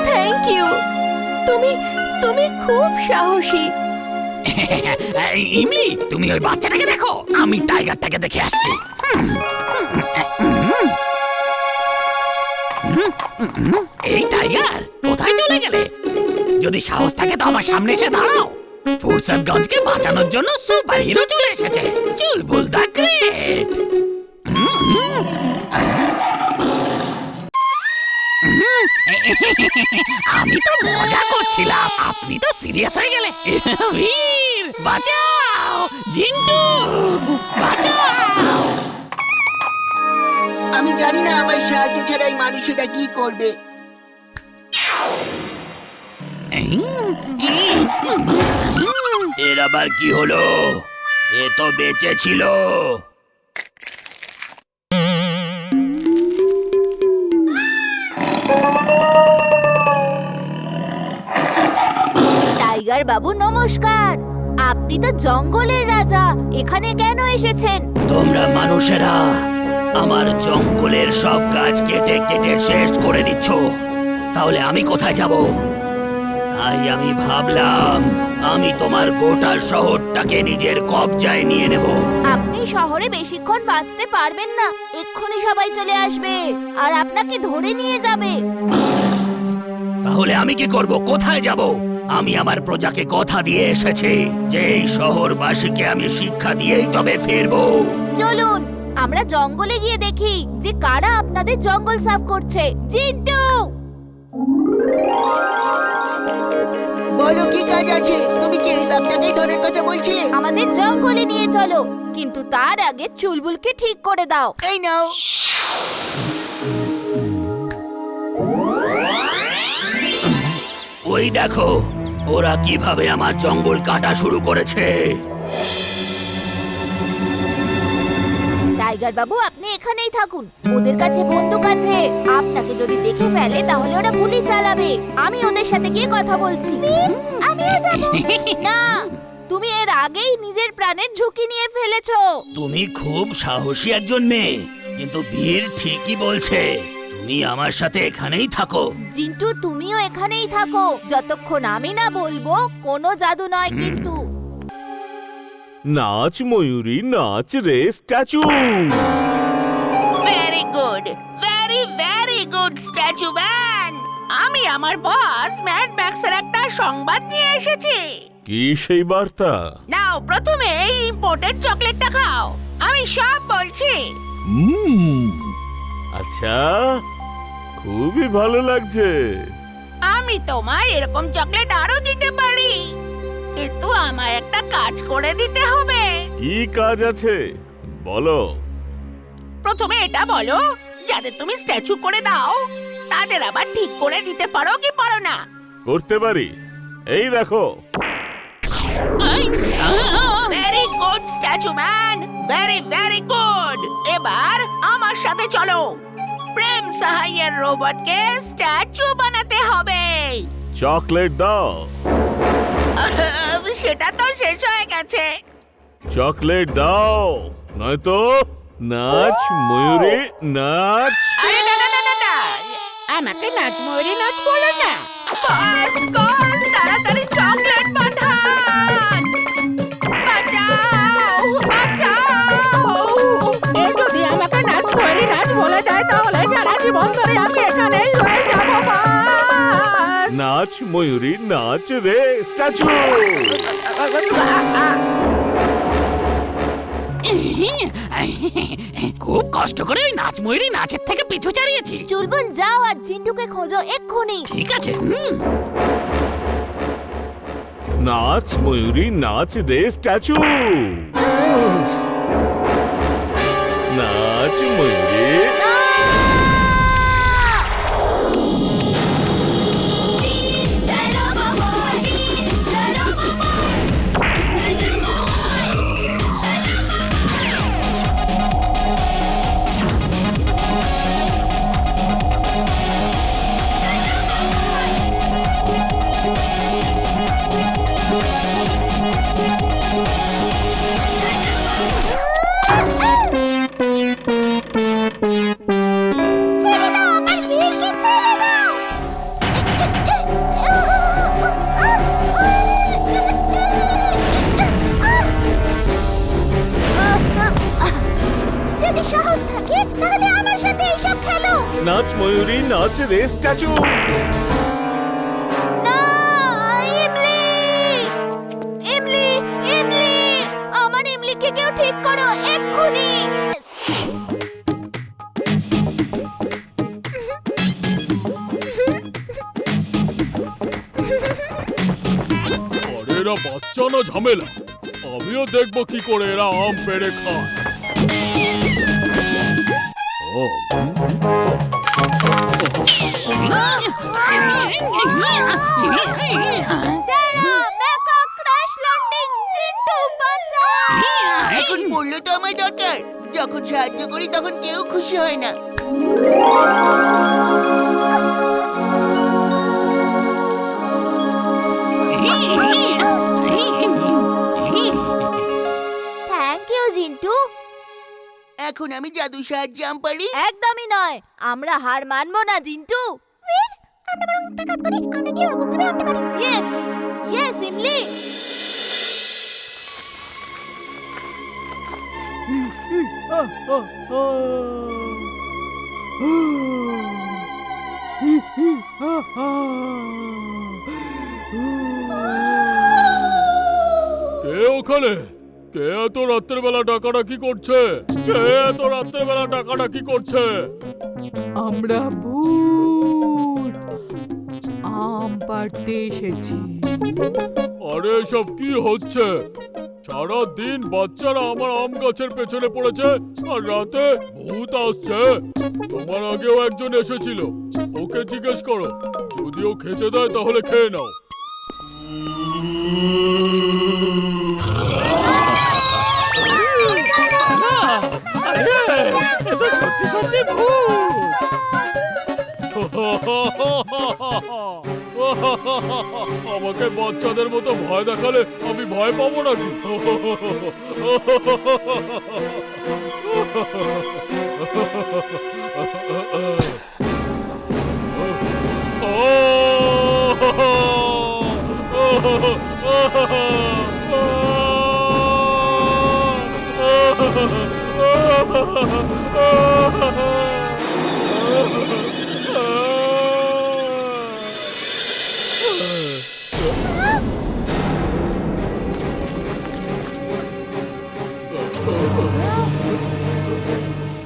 Thank you. তুমি তুমি খুব সাহসী। ইমলি, তুমি ওই বাচ্চাটাকে দেখো, আমি টাইগারটাকে দেখে আসছি। এই টাইগার, কোথায় চলে গেলে? যদি সাহস থাকে তো আমার সামনে এসে দাঁড়াও। ফুরসতগঞ্জকে বাঁচানোর জন্য সুপার হিরো চলে এসেছে, চুলবুল দ্য গ্রেট। আমি তো মজা করছিলাম, আপনি তো সিরিয়াস হয়ে গেলে। বীর, বাঁচাও! জিন্টু, বাঁচাও! আমি জানি না আমার সাহায্য ছাড়াই মানুষেরা কি করবে। এর আবার কি হলো? এ তো বেঁচে ছিল। টাইগার বাবু নমস্কার। আপনি তো জঙ্গলের রাজা, এখানে কেন এসেছেন? তোমরা মানুষেরা আমার জঙ্গলের সব গাছ কেটে কেটে শেষ করে দিচ্ছ, তাহলে আমি কোথায় যাব? তাই আমি ভাবলাম আমি তোমার গোটা শহরটাকে নিজের কবজায় নিয়ে নেব। আপনি শহরে বেশিক্ষণ বাঁচতে পারবেন না, এক্ষুনি সবাই চলে আসবে আর আপনাকে ধরে নিয়ে যাবে। তাহলে আমি কি করব? কোথায় যাব? আমি আমার প্রজাকে কথা দিয়ে এসেছি যে এই শহরবাসীকে আমি শিক্ষা দিয়েই তবে ফিরবো। চলুন আমরা জঙ্গলে গিয়ে দেখি যে কারা আপনাদের জঙ্গল সাফ করছে। জিন্টু, বলো কি কাজ আছে? তুমি কি এই বাঘটাকেই ধরার কথা বলছিলে? আমাদের জঙ্গলে নিয়ে চলো, কিন্তু তার আগে চুলবুলকে ঠিক করে দাও। এই নাও। ওই দেখো, ওরা কিভাবে আমার জঙ্গল কাটা শুরু করেছে। টাইগার বাবু, আপনি এখানেই থাকুন, ওদের কাছে বন্দুক আছে। আপনাকে যদি দেখে ফেলে তাহলে ওরা গুলি চালাবে। আমি ওদের সাথে গিয়ে কথা বলছি। আমিও যাব। না, তুমি এর আগেই নিজের প্রাণের ঝুঁকি নিয়ে ফেলেছো। তুমি খুব সাহসী একজন মেয়ে, কিন্তু বীর ঠিকই বলছে, তুমি আমার সাথে এখানেই থাকো। জিন্টু, তুমিও এখানেই থাকো, যতক্ষণ আমি না বলবো কোনো জাদু নয় কিন্তু। নাচ ময়ূরী নাচ রে statue. Very good, very good statue man. আমি আমার বস ম্যাড ম্যাক্সের একটা সংবাদ নিয়ে এসেছি। কি সেই বার্তা? নাও, প্রথমে এই ইম্পোর্টেড চকলেটটা খাও, আমি সব বলছি। আচ্ছা, খুবই ভালো লাগছে। আমি তোমায় এরকম চকলেট আরো দিতে পারি, কিন্তু আমায় একটা কাজ করে দিতে হবে। কি কাজ আছে বলো? প্রথমে এটা বলো, যাদের তুমি স্ট্যাচু করে দাও তাদের আবার ঠিক করে দিতে পারো কি পারো না? করতে পারি, এই দেখো। Very good statue man, very good. এবার আমার সাথে চলো, প্রেম সাহাইয়ের রোবটকে স্ট্যাচু বানাতে হবে। চকলেট দাও। সেটা তো শেষ হয়ে গেছে। চকলেট দাও, নয়তো নাচ ময়ূরী নাচ। আরে না না না না না, আমাকে নাচ ময়ূরী নাচ বলো না। বস বস, তাড়াতাড়ি চকলেট পাঠান। বাঁচাও বাঁচাও। এ যদি আমাকে নাচ ময়ূরী নাচ বলে দেয় তাহলে সারা জীবন ধরে আমি এখানেই রয়ে যাব। বাস। নাচ ময়ূরী নাচ রে স্ট্যাচু। খুব কষ্ট করে ওই নাচ ময়ূরী নাচের থেকে পিছু ছাড়িয়েছি। চুলবুল, যাও আর জিন্টুকে খোঁজো এক্ষুনি। ঠিক আছে। নাচ ময়ূরী নাচ রে স্ট্যাচু। নাচ ময়ূরী। নাচ ময়ূরী নাচ রে স্ট্যাচু। না, ইমলি! ইমলি! ইমলি! আমার ইমলিকে কেউ ঠিক করো, এক্ষুনি! আরে এরা বাচ্চা না ঝামেলা, আমিও দেখবো কি করে এরা আম পেড়ে খায়। ও, দাঁড়া, মেকা ক্র্যাশ ল্যান্ডিং, চিন্টু বাঁচাও! এখন পড়লে তো আমার দরকার। যখন সাহায্য করি তখন কেউ খুশি হয় না। Thank you Jintu. এখন আমি জাদু সাহায্যে আম পারি। একদমই নয়, আমরা হার মানবো না জিন্টু। আমরা বরং একটা কাজ করি, আমরা কি ওরকম ভাবে আনতে পারি? ইয়েস, ইয়েস ইমলি। কে ওখানে? কে এত রাত্রের বেলা ডাকাডাকি করছে? কে এত রাত্রের বেলা ডাকাডাকি করছে? আমরা ভূত আম পাড়তে এসেছি। আরে সব কি হচ্ছে? সারা দিন বাচ্চারা আমার আম গাছের পেছনে পড়েছে, আর রাতে ভূত আসছে। তোমার আগেও একজন এসেছিল, ওকে জিজ্ঞেস করো। যদি ও খেতে দেয় তাহলে খেয়ে নাও। আমাকে বাচ্চাদের মতো ভয় দেখালে আমি ভয় পাবো নাকি?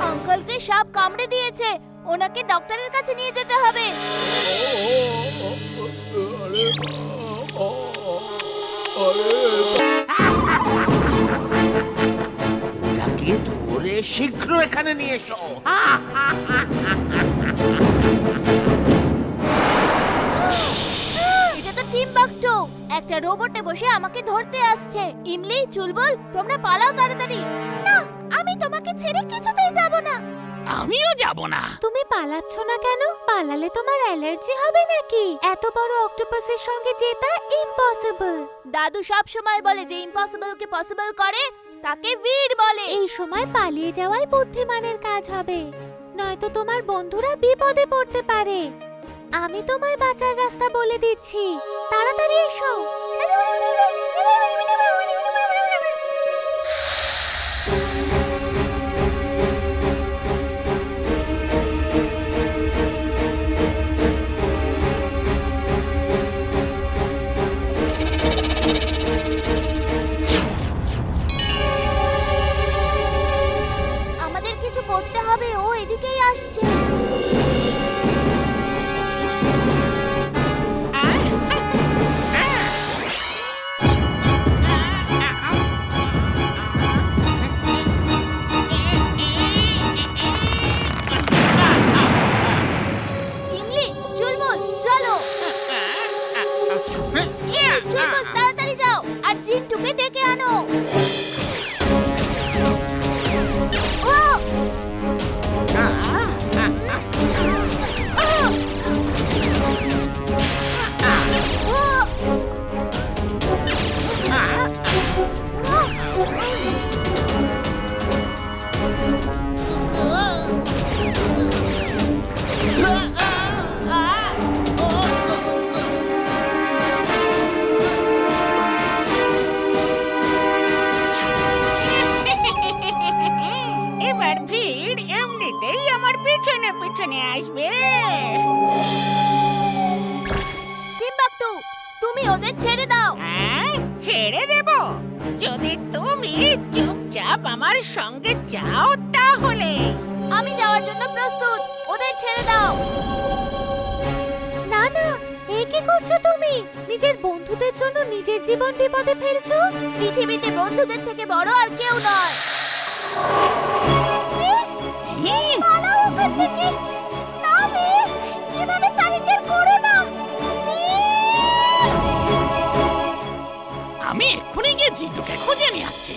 আঙ্কেলকে সাপ কামড়ে দিয়েছে, ওনাকে ডক্টরের কাছে নিয়ে যেতে হবে। ওটাকে ধরে শীঘ্র এখানে নিয়ে এসো। এটা তো টিম্বাকটু, একটা রোবটে বসে আমাকে ধরতে আসছে। ইমলি, চুলবুল, তোমরা পালাও তাড়াতাড়ি। না, আমি তোমাকে ছেড়ে কিছুতেই যাব না। আমিও যাব না। তুমি পালাচ্ছ না কেন? পালালে তোমার অ্যালার্জি হবে নাকি? এত বড় অক্টোপাসের সঙ্গে জেতা ইম্পসিবল। দাদু সব সময় বলে যে ইম্পসিবল কে পসিবল করে তাকে বীর বলে। এই সময় পালিয়ে যাওয়াই বুদ্ধিমানের কাজ হবে, নয়তো তোমার বন্ধুরা বিপদে পড়তে পারে। আমি তোমায় বাঁচার রাস্তা বলে দিচ্ছি, তাড়াতাড়ি এসো। আমাদের কিছু করতে হবে, ও এদিকেই আসছে। ইমলি, চুলবুল, চলো। চুলবুল, তাড়াতাড়ি যাও আর জিন্টুকে ডেকে আনো। ও! পেছনে আসবে। টিম্বাকটু, তুমি ওদের ছেড়ে দাও। হ্যাঁ, ছেড়ে দেব যদি তুমি চুপচাপ আমার সঙ্গে যাও তাহলে। আমি যাওয়ার জন্য প্রস্তুত, ওদের ছেড়ে দাও। না না, এ কি করছো তুমি? নিজের বন্ধুদের জন্য নিজের জীবন বিপদে ফেলছো। পৃথিবীতে বন্ধুদের থেকে বড় আর কেউ নয়। পালাও ওখান থেকে। না মীর, এভাবে সারেন্ডার করো না। আমি এক্ষুনি গিয়ে জিন্টুকে খুঁজে নিয়ে আসছি।